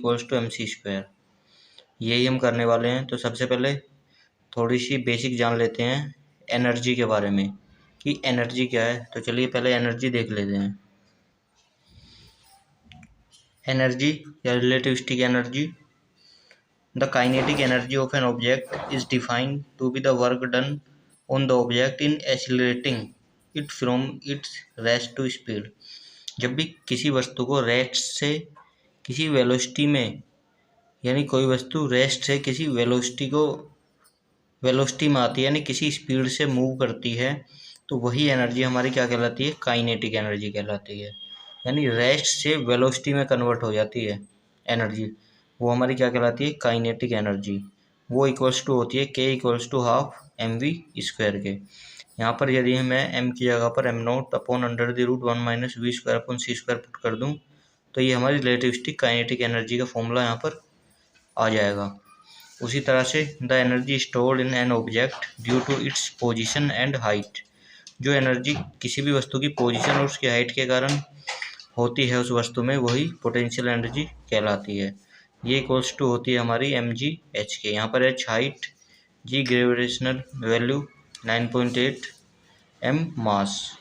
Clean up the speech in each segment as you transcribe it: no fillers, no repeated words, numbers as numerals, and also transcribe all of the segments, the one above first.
Equals to mc²। यही हम करने वाले हैं। तो सबसे पहले थोड़ी सी बेसिक जान लेते हैं एनर्जी के बारे में कि एनर्जी क्या है। तो चलिए पहले एनर्जी देख लेते हैं। एनर्जी या relativistic energy, the kinetic energy of an object is defined to be the work done on the object in accelerating it from its rest to speed. जब भी किसी वस्तु को रेस्ट से किसी वेलोसिटी में, यानी कोई वस्तु रेस्ट से किसी वेलोसिटी में आती है, यानी किसी स्पीड से मूव करती है, तो वही एनर्जी हमारी क्या कहलाती है, काइनेटिक एनर्जी कहलाती है। यानी रेस्ट से वेलोसिटी में कन्वर्ट हो जाती है एनर्जी, वो हमारी क्या कहलाती है, काइनेटिक एनर्जी। वो इक्वल्स टू होती है के इक्वल्स टू हाफ mv² के। यहाँ पर यदि मैं m की जगह पर m0/√1 - v² पुट कर दूँ तो ये हमारी रिलेटिविस्टिक काइनेटिक एनर्जी का फॉर्मूला यहाँ पर आ जाएगा। उसी तरह से the energy stored in an object due to its position and height, जो एनर्जी किसी भी वस्तु की पोजीशन और उसकी हाइट के कारण होती है उस वस्तु में, वही पोटेंशियल एनर्जी कहलाती है। ये इक्वल्स टू होती है हमारी mgh के। यहाँ पर h height, g gravitational value 9.8, m मास,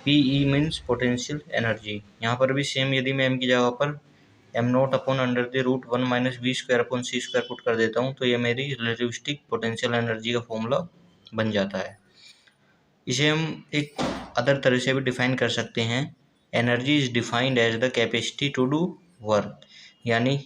pe मीन्स पोटेंशियल एनर्जी। यहाँ पर भी सेम, यदि मैं m की जगह पर m0/√1 - v² पुट कर देता हूँ तो ये मेरी रिलेटिविस्टिक पोटेंशियल एनर्जी का फॉर्मूला बन जाता है। इसे हम एक अदर तरह से भी डिफाइन कर सकते हैं। Energy is defined as the capacity to do work, यानी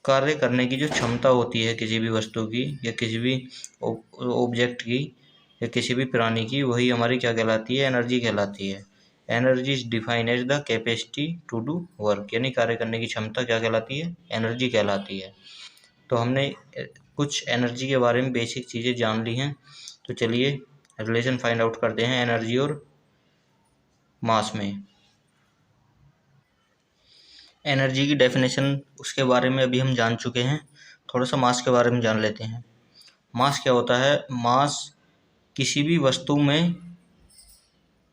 कार्य करने की जो क्षमता होती है किसी भी वस्तु की या किसी भी ऑब्जेक्ट की या किसी भी प्राणी की, वही हमारी क्या कहलाती है, एनर्जी कहलाती है। Energy is defined as the capacity to do work, यानी कार्य करने की क्षमता क्या कहलाती है, एनर्जी कहलाती है। तो हमने कुछ एनर्जी के बारे में बेसिक चीज़ें जान ली हैं। तो चलिए रिलेशन फाइंड आउट करते हैं एनर्जी और मास में। एनर्जी की डेफिनेशन उसके बारे में अभी हम जान चुके हैं। थोड़ा सा मास के बारे में जान लेते हैं। मास क्या होता है? मास किसी भी वस्तु में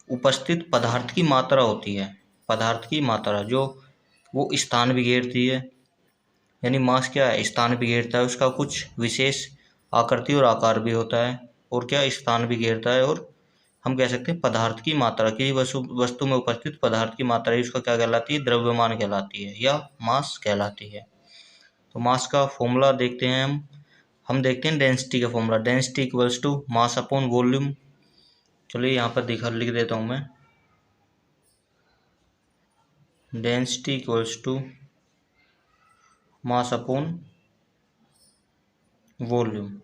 उपस्थित पदार्थ की मात्रा होती है। पदार्थ की मात्रा जो वो स्थान भी घेरती है, यानी मास क्या है, स्थान भी घेरता है, उसका कुछ विशेष आकृति और आकार भी होता है, और क्या, स्थान भी घेरता है। और हम कह सकते हैं पदार्थ की मात्रा, किसी वस्तु में उपस्थित पदार्थ की मात्रा ही उसका क्या कहलाती है, द्रव्यमान कहलाती है या मास कहलाती है। तो मास का फॉर्मूला देखते हैं हम देखते हैं डेंसिटी का formula. Density equals to mass upon volume. चलिए यहाँ पर लिख देता हूँ मैं। Density equals to mass upon volume.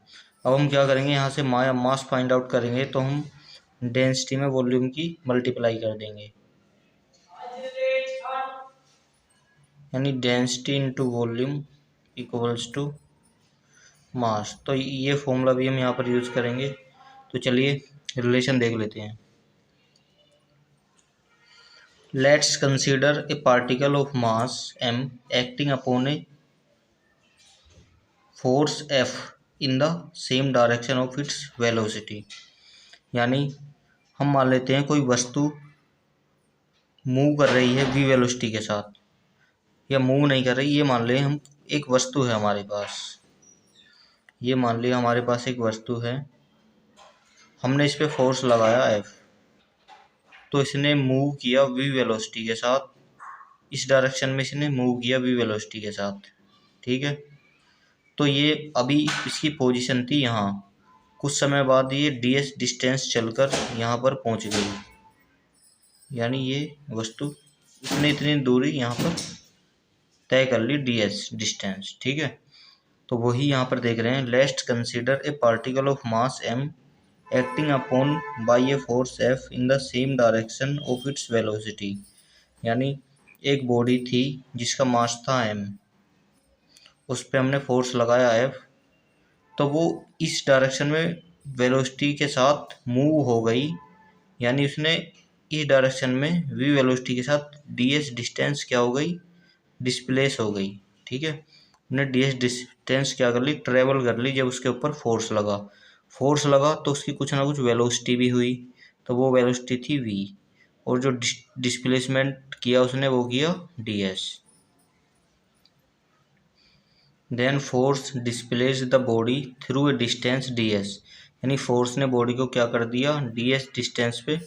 अब हम क्या करेंगे, यहाँ से मास फाइंड आउट करेंगे तो हम डेंसिटी में वॉल्यूम की मल्टीप्लाई कर देंगे, यानी density into volume equals to mass. तो ये फॉर्मूला भी हम यहाँ पर यूज करेंगे। तो चलिए रिलेशन देख लेते हैं। Let's consider a particle of mass m acting upon a force F in the same direction of its velocity. यानी हम मान लेते हैं कोई वस्तु मूव कर रही है v वेलोसिटी के साथ, या मूव नहीं कर रही, ये मान ले हम, एक वस्तु है हमारे पास, ये मान लिया हमारे पास एक वस्तु है, हमने इस पर फोर्स लगाया F, तो इसने मूव किया v वेलोसिटी के साथ, इस डायरेक्शन में इसने मूव किया v वेलोसिटी के साथ, ठीक है। तो ये अभी इसकी पोजीशन थी यहाँ, कुछ समय बाद ये ds डिस्टेंस चलकर यहाँ पर पहुँच गई, यानी ये वस्तु इसने इतनी दूरी यहाँ पर तय कर ली, ds डिस्टेंस, ठीक है। तो वही यहाँ पर देख रहे हैं। Let's consider a particle of mass m acting upon by a force F in the same direction of its velocity. यानी एक बॉडी थी जिसका मास था m, उस पर हमने फोर्स लगाया F, तो वो इस डायरेक्शन में वेलोसिटी के साथ मूव हो गई, यानी उसने इस डायरेक्शन में v वेलोसिटी के साथ ds डिस्टेंस क्या हो गई, डिस्प्लेस हो गई, ठीक है। हमने ds डिस्टेंस क्या कर ली, ट्रेवल कर ली। जब उसके ऊपर फोर्स लगा तो उसकी कुछ ना कुछ वेलोसिटी भी हुई, तो वो वेलोसिटी थी v, और जो डिस्प्लेसमेंट किया उसने वो किया ds। Then force displace the body through a distance D S, यानी फोर्स ने बॉडी को क्या कर दिया, डी एस डिस्टेंस पे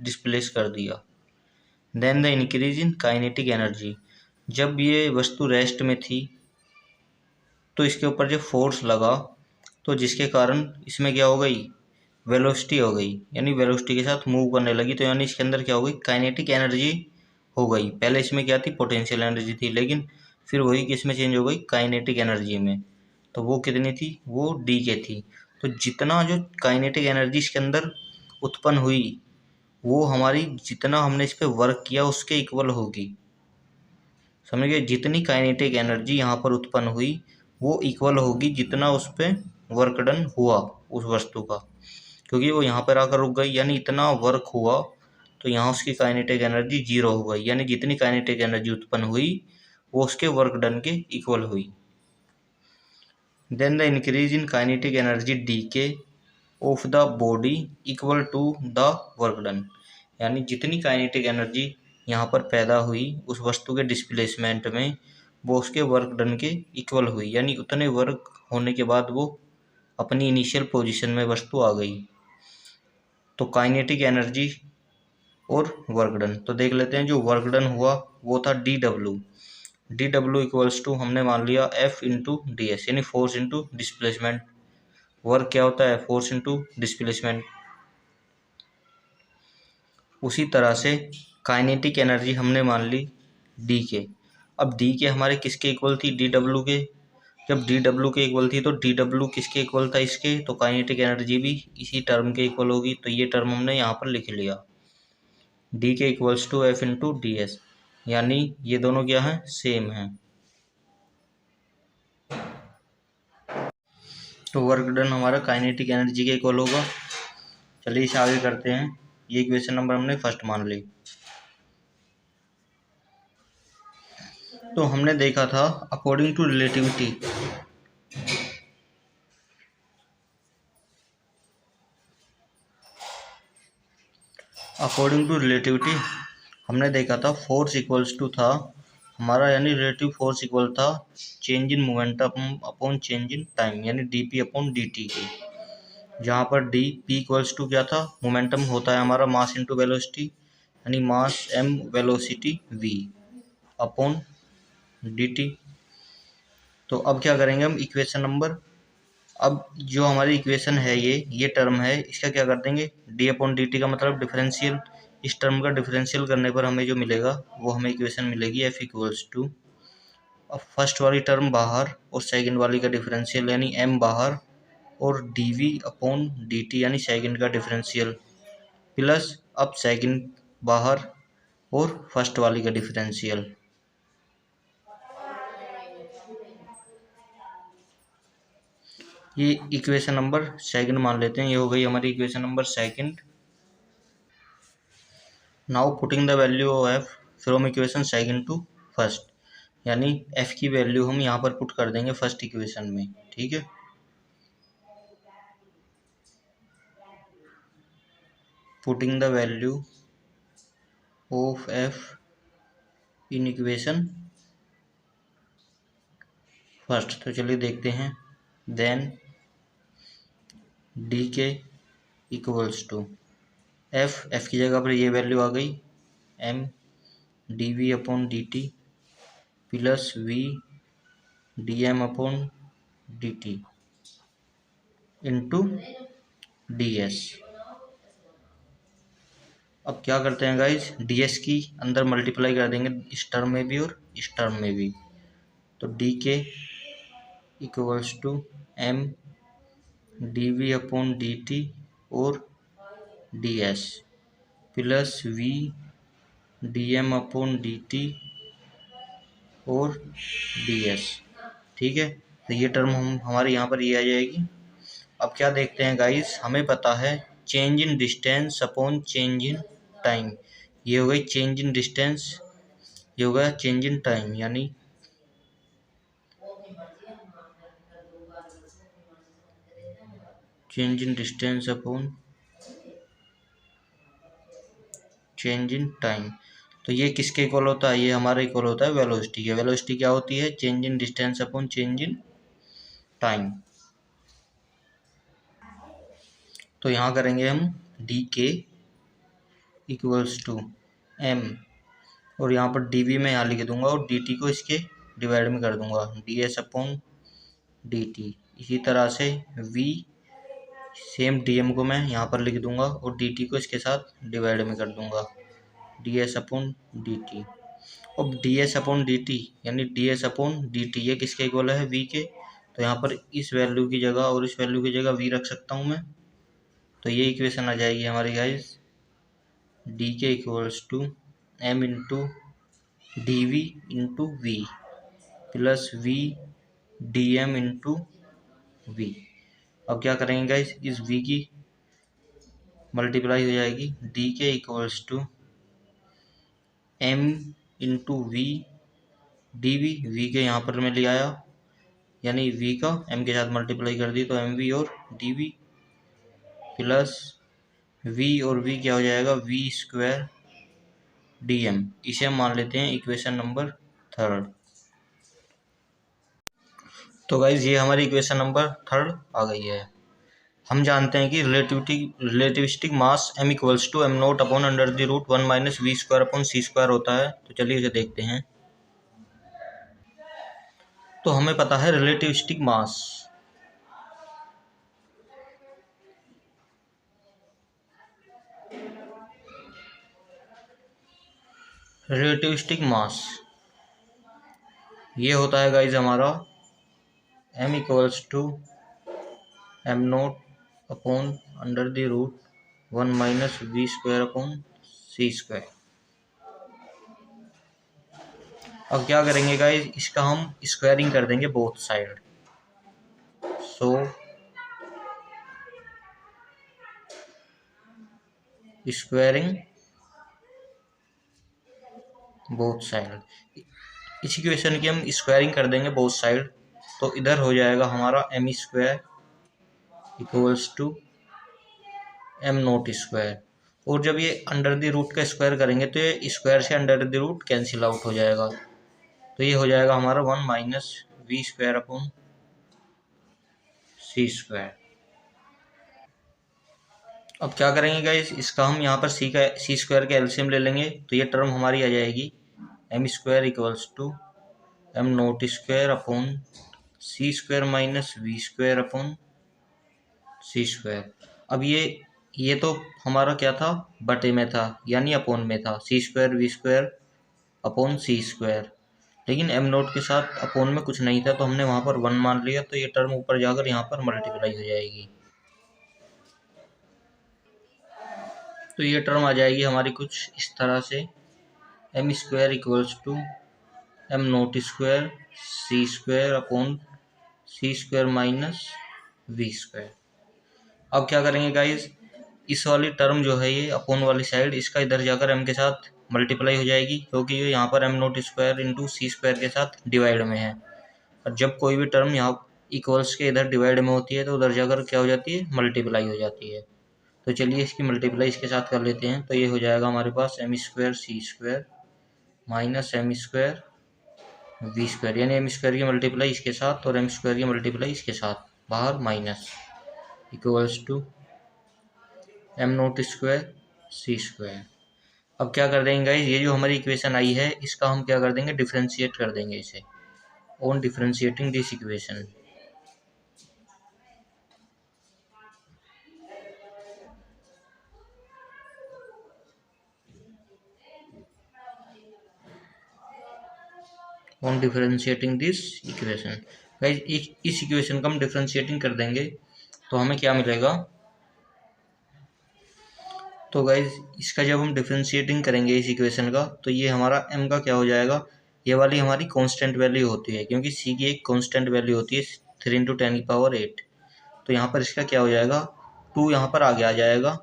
डिस्प्लेस कर दिया। Then the increase in kinetic energy, जब ये वस्तु रेस्ट में थी तो इसके ऊपर जब फोर्स लगा तो जिसके कारण इसमें क्या हो गई, वेलोसिटी हो गई, यानी वेलोसिटी के साथ मूव करने लगी, तो यानी इसके अंदर क्या हो गई, काइनेटिक एनर्जी हो गई। पहले इसमें क्या थी, पोटेंशियल एनर्जी थी, लेकिन फिर वही किस में चेंज हो गई, काइनेटिक एनर्जी में। तो वो कितनी थी, वो डी के थी। तो जितना जो काइनेटिक एनर्जी इसके अंदर उत्पन्न हुई वो हमारी जितना हमने इस पर वर्क किया उसके इक्वल होगी। समझ गए, जितनी काइनेटिक एनर्जी यहाँ पर उत्पन्न हुई वो इक्वल होगी जितना उस पर वर्क डन हुआ उस वस्तु का, क्योंकि वो यहाँ पर आकर रुक गई, यानी इतना वर्क हुआ तो यहाँ उसकी काइनेटिक एनर्जी जीरो हो गई, यानी जितनी काइनेटिक एनर्जी उत्पन्न हुई वो उसके वर्क डन के इक्वल हुई। Then the increase in kinetic energy d K of the body equal to the work done, यानी जितनी काइनेटिक एनर्जी यहाँ पर पैदा हुई उस वस्तु के डिस्प्लेसमेंट में वो उसके वर्क डन के इक्वल हुई, यानी उतने वर्क होने के बाद वो अपनी इनिशियल पोजीशन में वस्तु आ गई। तो काइनेटिक एनर्जी और वर्क डन, तो देख लेते हैं। जो वर्क डन हुआ वो था D W, D W equals to हमने मान लिया एफ इंटू डी एस, यानी फोर्स इंटू डिस्प्लेसमेंट। वर्क क्या होता है, फोर्स इंटू डिस्प्लेसमेंट। उसी तरह से काइनेटिक एनर्जी हमने मान ली डी के। अब डी के हमारे किसके इक्वल थी, डी डब्ल्यू के। जब डी डब्ल्यू के इक्वल थी तो डी डब्ल्यू किसके इक्वल था, इसके, तो काइनेटिक एनर्जी भी इसी टर्म के इक्वल होगी, तो ये टर्म हमने यहाँ पर लिख लिया, D K equals to F into D S, यानी ये दोनों क्या हैं, सेम हैं। तो वर्क डन हमारा काइनेटिक एनर्जी के इक्वल होगा। चलिए इसे आगे करते हैं। ये इक्वेशन नंबर हमने फर्स्ट मान ली। तो हमने देखा था according to relativity, according to relativity हमने देखा था फोर्स इक्वल्स टू था हमारा, यानी रिलेटिव फोर्स इक्वल था change in momentum upon change in time, यानी d p upon D t की। जहाँ पर डी पी इक्वल्स टू क्या था, मोमेंटम होता है हमारा मास इंटू वेलोसिटी, यानी mass m velocity v upon D t. तो अब क्या करेंगे हम, इक्वेशन नंबर, अब जो हमारी इक्वेशन है ये टर्म है, इसका क्या कर देंगे, डी अपॉन डी टी का मतलब डिफरेंशियल। इस टर्म का डिफरेंशियल करने पर हमें जो मिलेगा वो हमें इक्वेशन मिलेगी एफ इक्वल्स टू, अब फर्स्ट वाली टर्म बाहर और सेकंड वाली का डिफरेंशियल, यानी एम बाहर और D we upon D T, यानी सेकंड का डिफरेंशियल, प्लस अब सेकंड बाहर और फर्स्ट वाली का डिफरेंशियल। ये इक्वेशन नंबर सेकंड मान लेते हैं, ये हो गई हमारी equation number second. Now putting the value of F from equation second to first, यानी एफ की वैल्यू हम यहाँ पर पुट कर देंगे फर्स्ट इक्वेशन में, ठीक है। Putting the value of F in equation first, तो चलिए देखते हैं। Then D K equals to F की जगह पर ये वैल्यू आ गई M D we upon D T plus we D M upon D T into D S. अब क्या करते हैं गाइज, डी एस की अंदर मल्टीप्लाई कर देंगे इस टर्म में भी और इस टर्म में भी, तो d K equals to m D we upon D t और d s plus we D M upon D t और डी एस, ठीक है। तो ये टर्म हम हमारे यहाँ पर ये आ जाएगी। अब क्या देखते हैं गाइस, हमें पता है change in distance upon change in time, ये हो गई चेंज इन डिस्टेंस, ये हो गया चेंज इन टाइम, यानी change in distance upon change in time. तो ये किसके इक्वल होता है? ये हमारा इक्वल होता है वेलोसिटी के। वेलोसिटी क्या होती है? Change in distance upon change in time. तो यहाँ करेंगे हम D K equals to M, और यहाँ पर डी वी मैं यहाँ लिख दूंगा और डी टी को इसके डिवाइड में कर दूंगा, d s upon D T. इसी तरह से वी सेम डी एम को मैं यहाँ पर लिख दूंगा और डी टी को इसके साथ डिवाइड में कर दूंगा, d s upon D t. अब d s upon D T यानी d s upon D t ये किसके इक्वल है? वी के। तो यहाँ पर इस वैल्यू की जगह और इस वैल्यू की जगह वी रख सकता हूँ मैं। तो ये इक्वेशन आ जाएगी हमारी guys, D K equals to M into D V into V plus we D M into V. अब क्या करेंगे गाइस, इस v की मल्टीप्लाई हो जाएगी, D K equals to M into V D V. V के यहाँ पर मैं ले आया यानी v का m के साथ मल्टीप्लाई कर दी तो एम वी और डी वी प्लस v और v क्या हो जाएगा? v square D M. इसे हम मान लेते हैं इक्वेशन नंबर 3। तो गाइज ये हमारी इक्वेशन नंबर 3 आ गई है। हम जानते हैं कि relativistic mass m equals to M naught upon under the root 1 minus we square upon C square होता है। तो चलिए इसे देखते हैं। तो हमें पता है रिलेटिविस्टिक मास, ये होता है गाइज हमारा m equals to M naught upon under the root 1 minus we square upon C square. अब क्या करेंगे गाइज, इसका हम स्क्वायरिंग कर देंगे both side. So squaring both side, इस इक्वेशन की हम स्क्वायरिंग कर देंगे बोथ साइड। तो इधर हो जाएगा हमारा M square equals to M naught square, और जब ये अंडर द रूट का स्क्वायर करेंगे तो ये स्क्वायर से under the root cancel out हो जाएगा। तो ये हो जाएगा हमारा 1 minus we square upon C square. अब क्या करेंगे गाइस, इसका हम यहाँ पर सी स्क्वायर का एलसीएम ले लेंगे। तो ये टर्म हमारी आ जाएगी M square equals to M naught square upon C square minus we square upon C square. अब ये तो हमारा क्या था? बटे में था यानी अपॉन में था, c square v square upon सी स्क्वायर। लेकिन एम नोट के साथ अपॉन में कुछ नहीं था तो हमने वहाँ पर 1 मान लिया। तो ये टर्म ऊपर जाकर यहाँ पर मल्टीप्लाई हो जाएगी। तो ये टर्म आ जाएगी हमारी कुछ इस तरह से, M square equals to M naught square C square upon C square minus we square. अब क्या करेंगे गाइस, इस वाली टर्म जो है ये अपॉन वाली साइड, इसका इधर जाकर m के साथ मल्टीप्लाई हो जाएगी, क्योंकि ये यहाँ पर एम नोट स्क्वायर इंटू सी स्क्वायर के साथ डिवाइड में है। और जब कोई भी टर्म यहाँ इक्वल्स के इधर डिवाइड में होती है तो उधर जाकर क्या हो जाती है? मल्टीप्लाई हो जाती है। तो चलिए इसकी मल्टीप्लाई इसके साथ कर लेते हैं। तो ये हो जाएगा हमारे पास एम स्क्वायर सी square minus m square v square, यानी एम स्क्वायर की मल्टीप्लाई इसके साथ और एम स्क्वायर की मल्टीप्लाई इसके साथ, बाहर minus, equals to M naught square C square. अब क्या कर देंगे गाइस, ये जो हमारी इक्वेशन आई है इसका हम क्या कर देंगे? डिफरेंशिएट कर देंगे इसे। On differentiating this equation, on differentiating this equation guys, इस इक्वेशन का हम डिफरेंशिएटिंग कर देंगे तो हमें क्या मिलेगा? तो गाइज इसका जब हम डिफरेंशिएटिंग करेंगे इस इक्वेशन का, तो ये हमारा m का क्या हो जाएगा? ये वाली हमारी कांस्टेंट वैल्यू होती है, क्योंकि c की एक कांस्टेंट वैल्यू होती है 3 इंटू 10⁸। तो यहाँ पर इसका क्या हो जाएगा? 2 यहाँ पर आगे आ जाएगा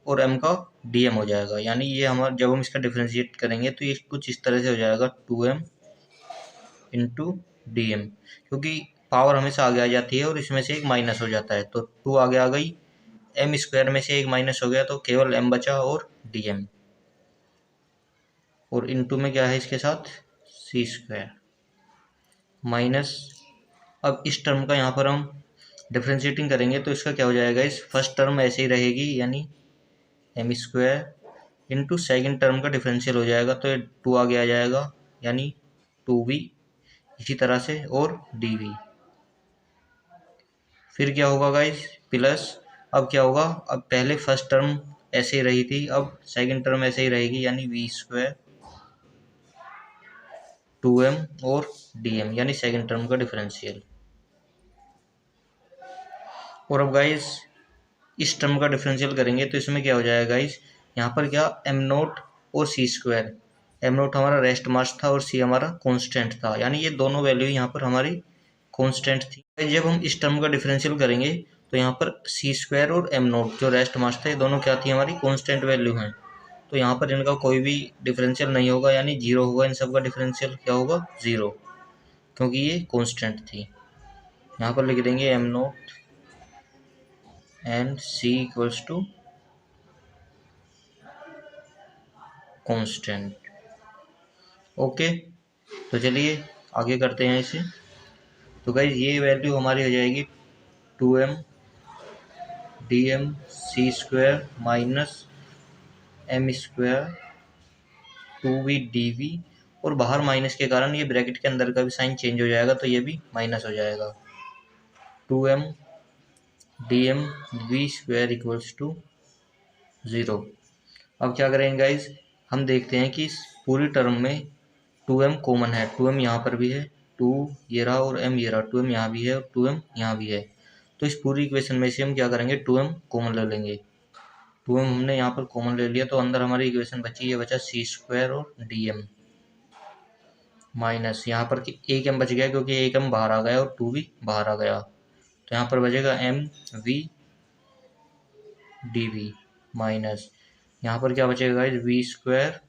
और m का dm हो जाएगा। यानी ये हमारा जब हम इसका डिफरेंशिएट करेंगे तो ये कुछ इस तरह से हो जाएगा 2m इंटू dm, क्योंकि पावर हमेशा आगे आ जाती है और इसमें से एक माइनस हो जाता है। तो 2 आगे आ गई, एम स्क्वायर में से एक माइनस हो गया तो केवल m बचा और dm। और इनटू में क्या है इसके साथ सी स्क्वायर माइनस, अब इस टर्म का यहाँ पर हम डिफ्रेंशिएटिंग करेंगे तो इसका क्या हो जाएगा, इस फर्स्ट टर्म ऐसे ही रहेगी यानी M square into second term का डिफरेंशियल हो जाएगा तो ये 2 आगे आ जाएगा यानी 2v, इसी तरह से और dv। फिर क्या होगा गाइस प्लस, अब क्या होगा, अब पहले फर्स्ट टर्म ऐसे ही रही थी, अब सेकंड टर्म ऐसे ही रहेगी यानी वी स्क्वायर 2m और dm यानी सेकंड टर्म का डिफरेंशियल। और अब गाइस इस टर्म का डिफरेंशियल करेंगे तो इसमें क्या हो जाएगा गाइस, यहाँ पर क्या एम नोट और सी स्क्वायर, एम नोट हमारा रेस्ट मास था और सी हमारा कांस्टेंट था, यानी ये दोनों वैल्यू यहाँ पर हमारी कांस्टेंट थी। जब हम इस टर्म का डिफरेंशियल करेंगे तो यहाँ पर सी स्क्वायर और एम नोट जो रेस्ट मास था ये दोनों क्या थी, हमारी कांस्टेंट वैल्यू हैं, तो यहाँ पर इनका कोई भी डिफरेंशियल नहीं होगा यानी जीरो होगा, इन सब का डिफरेंशियल क्या होगा जीरो, क्योंकि ये कांस्टेंट थी। यहाँ पर लिख देंगे M naught and C equals to constant. Okay, तो चलिए आगे करते हैं इसे। तो गाइज ये वैल्यू हमारी हो जाएगी 2m dm c square minus m square 2v dv, और बाहर माइनस के कारण ये ब्रैकेट के अंदर का भी साइन चेंज हो जाएगा तो ये भी माइनस हो जाएगा। 2m dm v square equals to 0। अब क्या करेंगे गाइज, हम देखते हैं कि इस पूरी टर्म में 2m कॉमन है, 2m यहाँ पर भी है, 2 ये रहा और m ये रहा, 2m यहाँ भी है और 2m यहाँ भी है, तो इस पूरी इक्वेशन में से हम क्या करेंगे 2m कॉमन ले लेंगे। 2m हमने यहाँ पर कॉमन ले लिया तो अंदर हमारी इक्वेशन बची, ये बचा सी स्क्वायर और dm माइनस यहाँ पर एक m बच गया क्योंकि एक m बाहर आ गया और 2 भी बाहर आ गया, तो यहाँ पर बचेगा m v dv माइनस यहाँ पर क्या बचेगा guys V square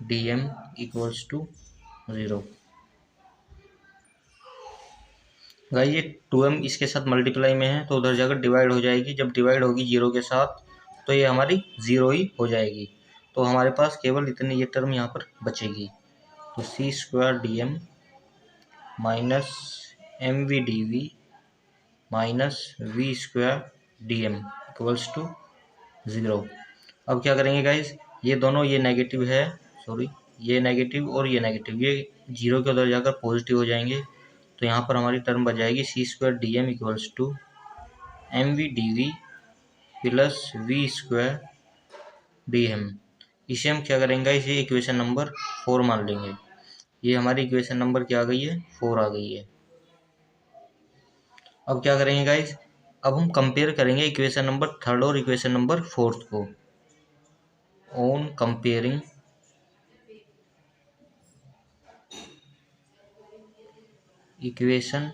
dm equals to 0। Guys ये 2m इसके साथ मल्टीप्लाई में है तो उधर जाकर डिवाइड हो जाएगी, जब डिवाइड होगी 0 के साथ तो ये हमारी 0 ही हो जाएगी, तो हमारे पास केवल इतनी ये टर्म यहाँ पर बचेगी, तो c square dm minus m v D v minus we square dm equals to 0। अब क्या करेंगे गाइस, ये दोनों ये नेगेटिव है, सॉरी ये नेगेटिव और ये नेगेटिव, ये 0 के उधर जाकर पॉजिटिव हो जाएंगे, तो यहाँ पर हमारी टर्म बच जाएगी c square D m equals to m v D we plus v square D M. इसे हम क्या करेंगे, इसे इक्वेशन नंबर 4 मान लेंगे, ये हमारी इक्वेशन नंबर क्या आ गई है 4 आ गई है। अब क्या करेंगे गाइस, अब हम कंपेयर करेंगे इक्वेशन नंबर 3 और इक्वेशन नंबर 4 को। On comparing equation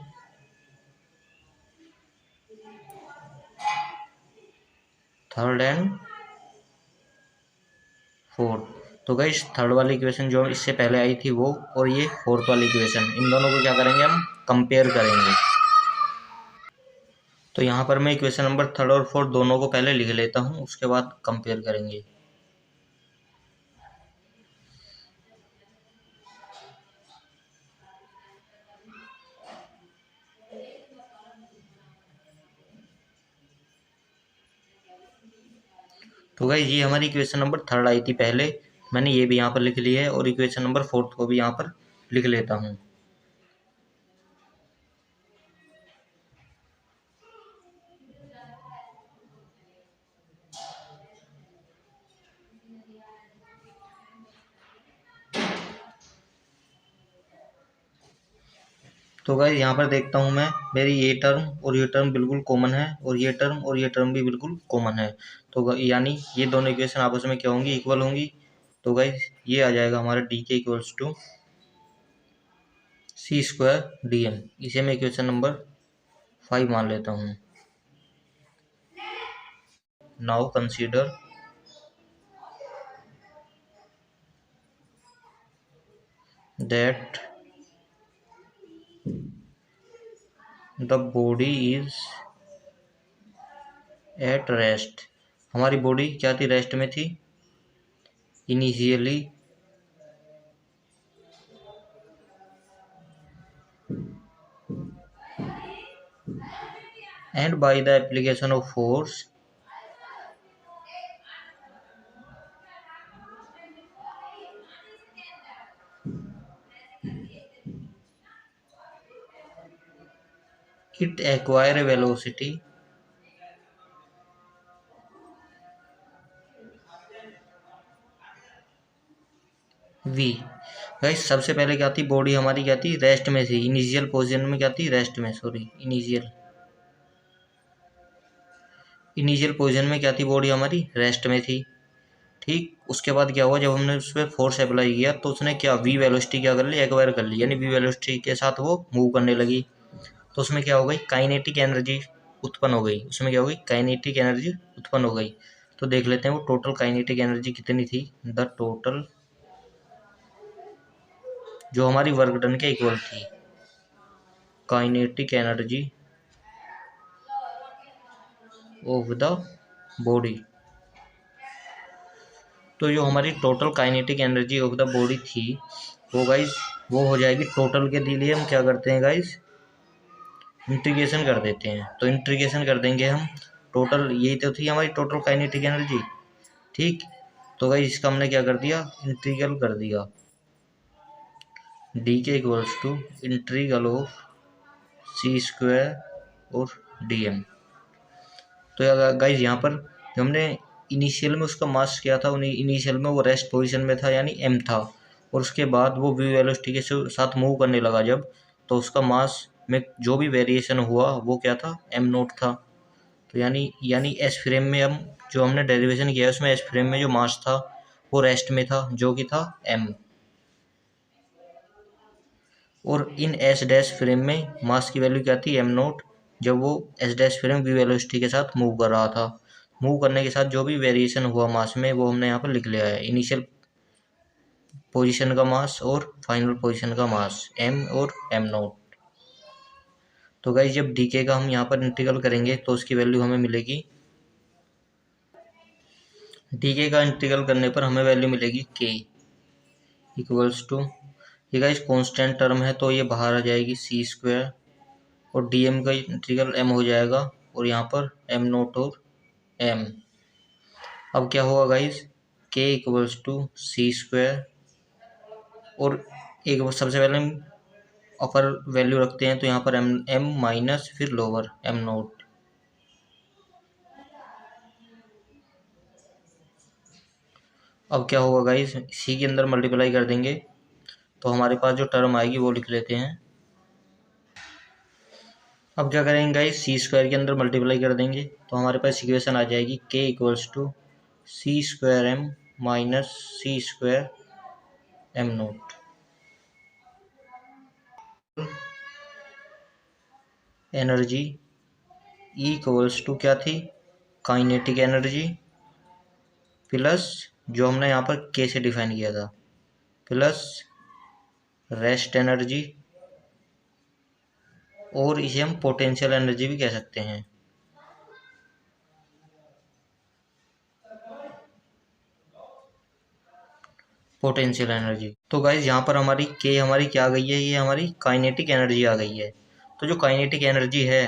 third and fourth, तो गाइस थर्ड वाली इक्वेशन जो इससे पहले आई थी वो, और ये फोर्थ वाली इक्वेशन, इन दोनों को क्या करेंगे हम कंपेयर करेंगे। तो यहाँ पर मैं इक्वेशन नंबर 3 और 4 दोनों को पहले लिख लेता हूँ, उसके बाद कंपेयर करेंगे। तो गाइस ये हमारी इक्वेशन नंबर 3 आई थी पहले, मैंने ये भी यहाँ पर लिख ली है, और इक्वेशन नंबर 4 को भी यहाँ पर लिख लेता हूँ। तो गाइस यहाँ पर देखता हूँ मैं, मेरी ये टर्म और ये टर्म बिल्कुल कॉमन है, और ये टर्म और ये टर्म भी बिल्कुल कॉमन है, तो यानी ये दोनों इक्वेशन आपस में क्या होंगी, इक्वल होंगी। तो गाइस ये आ जाएगा हमारा D K equals to C square D M, इसे मैं इक्वेशन नंबर 5 मान लेता हूँ। Now consider that the body is at rest, हमारी बॉडी क्या थी, रेस्ट में थी, initially and by the application of force it acquire a velocity v। Guys सबसे पहले क्या थी, बॉडी हमारी क्या थी, रेस्ट में थी, इनिशियल पोजीशन में क्या थी, रेस्ट में, सॉरी इनिशियल पोजीशन में क्या थी, बॉडी हमारी रेस्ट में थी। ठीक, उसके बाद क्या हुआ, जब हमने उस पर फोर्स अप्लाई किया तो उसने क्या वी वेलोसिटी क्या कर ली, एक्वायर कर ली, यानी वी वेलोसिटी के साथ वो मूव करने लगी। तो उसमें क्या हो गई, काइनेटिक एनर्जी उत्पन्न हो गई। उसमें क्या हो गई, काइनेटिक एनर्जी उत्पन्न हो गई। तो देख लेते हैं वो टोटल काइनेटिक एनर्जी कितनी थी। द टोटल जो हमारी वर्क डन के इक्वल थी, kinetic energy of the body. तो जो हमारी total kinetic energy of the body थी वो गाइस वो हो जाएगी, टोटल के लिए हम क्या करते हैं गाइस, इंटीग्रेशन कर देते हैं। तो इंटीग्रेशन कर देंगे हम, टोटल यही तो थी हमारी टोटल काइनेटिक एनर्जी। ठीक, तो गाइस इसका हमने क्या कर दिया, इंटीग्रल कर दिया, D K equals to integral of C square और डी एम। तो गाइज यहाँ पर जो हमने इनिशियल में उसका मास क्या था, इनिशियल में वो रेस्ट पोजीशन में था यानी एम था, और उसके बाद वो वी वेलोसिटी के साथ मूव करने लगा जब, तो उसका मास में जो भी वेरिएशन हुआ वो क्या था, एम नोट था। तो यानी एस फ्रेम में हम जो हमने डेरिवेशन किया उसमें एस फ्रेम में जो मास था वो रेस्ट में था, जो कि था एम। और इन एस डैश फ्रेम में मास की वैल्यू क्या थी, एम नोट, जब वो S dash frame V velocity के साथ मूव कर रहा था। मूव करने के साथ जो भी वेरिएशन हुआ मास में वो हमने यहाँ पर लिख लिया है, इनिशियल पोजीशन का मास और फाइनल पोजीशन का मास, एम और एम नोट। तो गाइस जब डीके का हम यहाँ पर इंटीग्रल करेंगे तो उसकी वैल्यू हमें मिलेगी, डीके का इंटीग्रल करने पर हमें वैल्यू मिलेगी के इक्वल्स टू, ये गाइस कांस्टेंट टर्म है तो ये बाहर आ जाएगी सी स्क्वायर, और डी एम का इंटीग्रल एम हो जाएगा, और यहाँ पर एम नोट और एम। अब क्या होगा गाइस, के इक्वल्स टू सी स्क्वायर, और एक सबसे पहले हम अपर वैल्यू रखते हैं तो यहाँ पर एम एम माइनस फिर लोअर एम नोट। अब क्या होगा गाइस, सी के अंदर मल्टीप्लाई कर देंगे तो हमारे पास जो टर्म आएगी वो लिख लेते हैं। अब क्या करेंगे गाइस, सी स्क्वायर के अंदर मल्टीप्लाई कर देंगे तो हमारे पास इक्वेशन आ जाएगी K equals to C square M minus C square M naught. Energy E equals to क्या थी, काइनेटिक एनर्जी प्लस जो हमने यहाँ पर के से डिफाइन किया था, प्लस रेस्ट एनर्जी, और इसे हम पोटेंशियल एनर्जी भी कह सकते हैं। Potential energy. तो गाइज यहाँ पर हमारी के हमारी क्या आ गई है, ये हमारी काइनेटिक एनर्जी आ गई है। तो जो काइनेटिक एनर्जी है,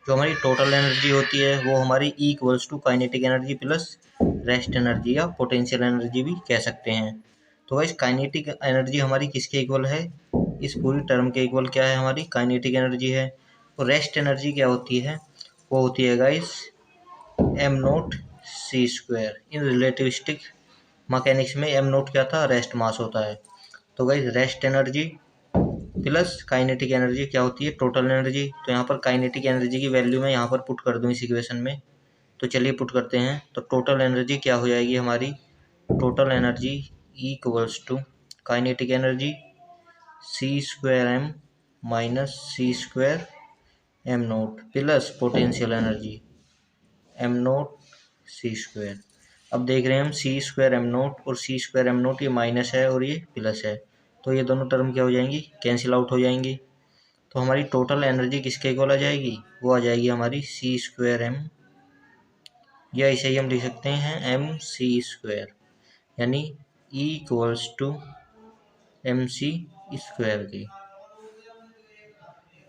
जो हमारी टोटल एनर्जी होती है वो हमारी E equals to kinetic energy plus rest energy या पोटेंशियल एनर्जी भी कह सकते हैं। तो गाइज काइनेटिक एनर्जी हमारी किसके इक्वल है, इस पूरी टर्म के इक्वल क्या है, हमारी काइनेटिक एनर्जी है। तो रेस्ट एनर्जी क्या होती है, वो होती है guys M naught C square. इन रिलेटिविस्टिक मैकेनिक्स में एम नोट क्या था, रेस्ट मास होता है। तो guys rest energy plus kinetic energy क्या होती है, टोटल एनर्जी। तो यहाँ पर काइनेटिक एनर्जी की वैल्यू मैं यहाँ पर पुट कर दूँ इस इक्वेशन में, तो चलिए पुट करते हैं। तो टोटल एनर्जी क्या हो जाएगी हमारी, total energy E equals to kinetic energy C square M minus C square M naught plus potential energy M naught C square. अब देख रहे हैं हम सी स्क्वायर एम नोट और सी स्क्वायर एम नोट, ये माइनस है और ये प्लस है, तो ये दोनों टर्म क्या हो जाएंगी, कैंसिल आउट हो जाएंगी। तो हमारी टोटल एनर्जी किसके इक्वल आ जाएगी, वो आ जाएगी हमारी सी स्क्वायर एम, या इसे ही हम लिख सकते हैं एम सी स्क्वायर, यानी E equals to mc square की।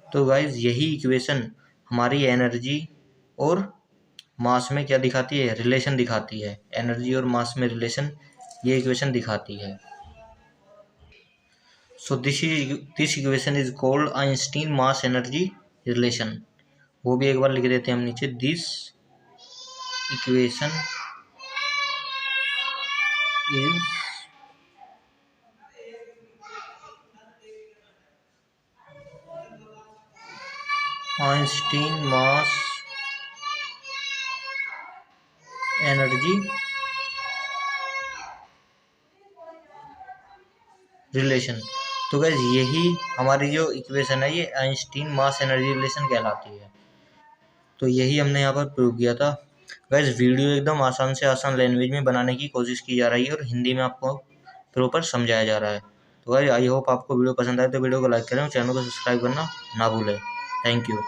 तो गाइज यही इक्वेशन हमारी एनर्जी और मास में क्या दिखाती है, रिलेशन दिखाती है। एनर्जी और मास में रिलेशन ये इक्वेशन दिखाती है। So this equation is called Einstein mass energy relation. वो भी एक बार लिख देते हैं हम नीचे। This equation is Einstein mass energy relation. तो गाइज यही हमारी जो इक्वेशन है ये आइंस्टीन मास एनर्जी रिलेशन कहलाती है। तो यही हमने यहाँ पर प्रूव किया था। गाइज वीडियो एकदम आसान से आसान लैंग्वेज में बनाने की कोशिश की जा रही है और हिंदी में आपको प्रॉपर समझाया जा रहा है। तो गाइज आई होप आपको वीडियो पसंद आए तो वीडियो को लाइक करें और चैनल को सब्सक्राइब करना ना भूलें। Thank you.